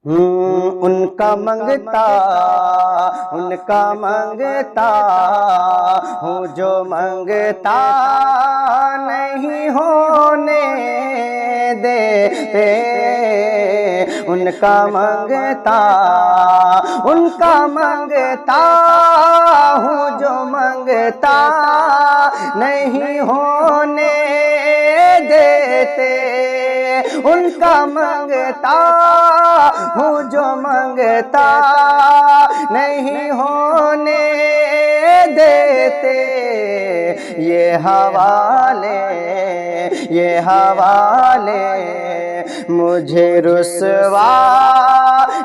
ان کا منگتا ہوں، جو منگتا نہیں ہونے دیتے، ان کا منگتا ہوں، جو منگتا نہیں ہونے دیتے، ان کا منگتا ہوں، جو منگتا نہیں ہونے دیتے، یہ حوالے مجھے رسوا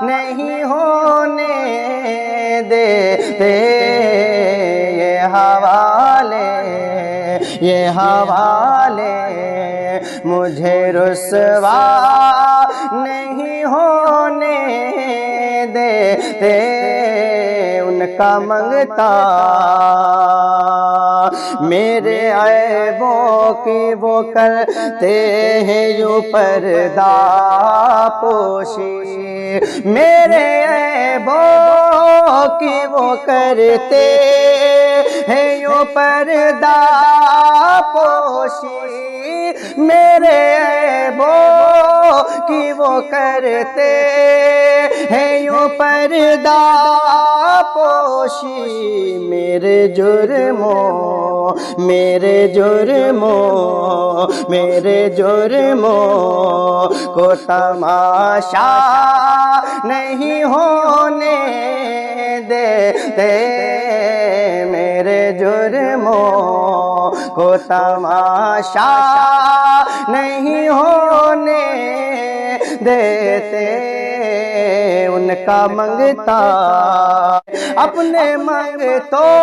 نہیں ہونے دیتے، یہ حوالے مجھے رسوا نہیں ہونے دیتے، ان کا منگتا میرے عیبوں کی وہ کرتے ہیں یوں پردہ پوشی، میرے عیبوں کی وہ کرتے ہیں یوں پردہ پوشی، میرے عیبوں کی وہ کرتے ہیں یوں پردہ پوشی، میرے جرموں کو تماشا نہیں ہونے دیتے، میرے جرموں کو تماشا نہیں ہونے دیتے، ان کا منگتا اپنے منگتوں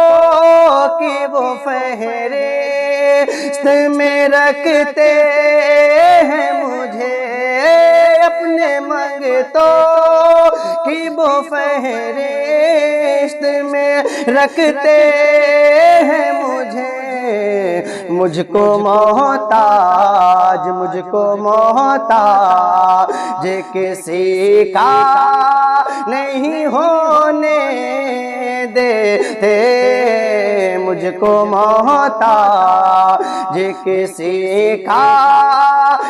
کی وہ فہرست میں رکھتے ہیں مجھے، اپنے منگتوں کی وہ فہرست میں رکھتے ہیں مجھے، مجھ کو محتاج کسی کا نہیں ہونے دیتے، مجھ کو محتاج کسی کا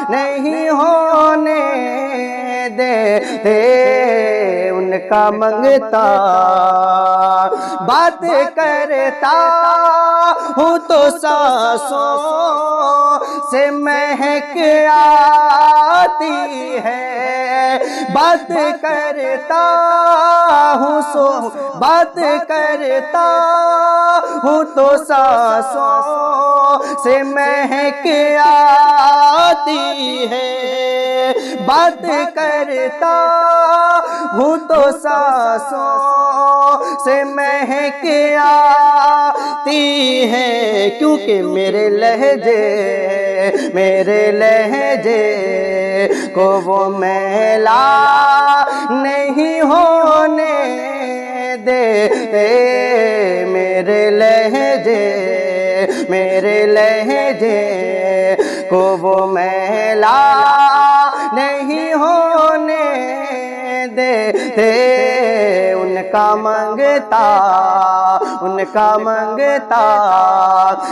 نہیں ہونے دیتے، ان کا منگتا بات کرتا ہوں تو سانسوں سے مہک آتی ہے، بات کرتا ہوں تو سانسوں سے مہک آتی ہے، بات کرتا ہوں تو سانسوں سے مہک آتی ہے، کیونکہ میرے لہجے کو وہ میلا نہیں ہونے دیتے، میرے لہجے کو وہ میلا نہیں ہونے دیتے، ان کا منگتا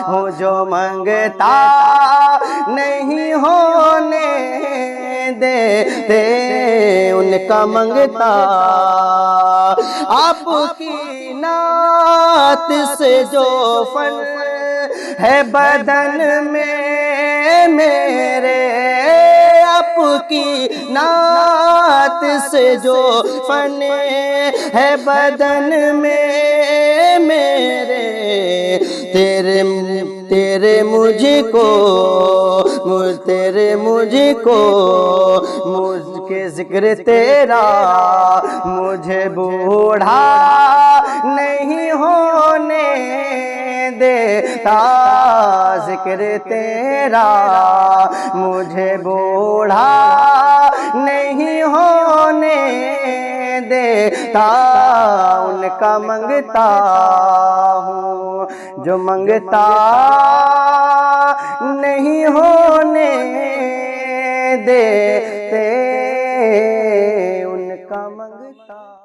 ہوں، جو منگتا نہیں ہونے دیتے، ان کا منگتا آپ کی نعت سے جو فن ہے بدن میں میرے، آپ کی نعت سے جو فن ہے بدن میں میرے، تیرے مجھ کے ذکر تیرا مجھے بوڑھا نہیں ہونے دیتا، ذکر تیرا مجھے بوڑھا نہیں ہونے دیتا، ان کا منگتا ہوں، جو منگتا نہیں ہونے دیتے، ان کا کا منگتا